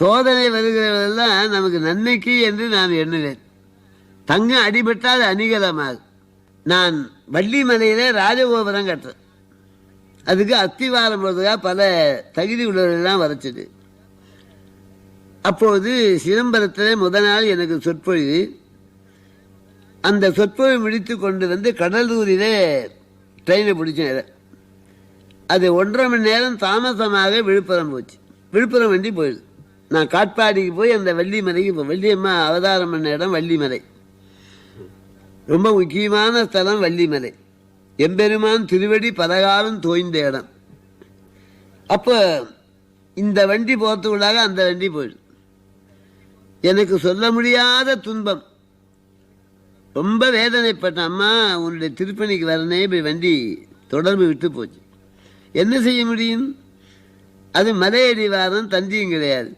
சோதனை வருகிறதெல்லாம் நமக்கு நன்மைக்கு என்று நான் எண்ணுவேன். தங்கம் அடிபட்டால் அணிகலமாகும். நான் வள்ளிமலையிலே ராஜகோபுரம் கட்டுறேன். அதுக்கு அஸ்திவாரம் போடுறதுக்காக பல தகுதி உள்ளவர்கள்லாம் வரைச்சது. அப்போது சிதம்பரத்தில் முதல் நாள் எனக்கு சொற்பொழிவு. அந்த சொற்பொழிவு முடித்து கொண்டு வந்து கடலூரிலே ட்ரெயினை பிடிச்சேன். அது 1.5 மணி நேரம் தாமசமாக விழுப்புரம் போச்சு. விழுப்புரம் வண்டி போயிடுது. நான் காட்பாடிக்கு போய் அந்த வள்ளிமலைக்கு வள்ளியம்மா அவதாரம் பண்ண இடம் வள்ளிமலை. ரொம்ப முக்கியமான ஸ்தலம் வள்ளிமலை. எம்பெருமான் திருவடி பலகாலம் தோய்ந்த இடம். அப்போ இந்த வண்டி போகிறதுக்குள்ளாக அந்த வண்டி போயிடுது. எனக்கு சொல்ல முடியாத துன்பம். ரொம்ப வேதனைப்பட்டேன். அம்மா, உன்னுடைய திருப்பணிக்கு வரனே இப்படி வண்டி தொடர்பு விட்டு போச்சு. என்ன செய்ய முடியும்? அது மலையடிவாரம், தந்தியும் கிடையாது.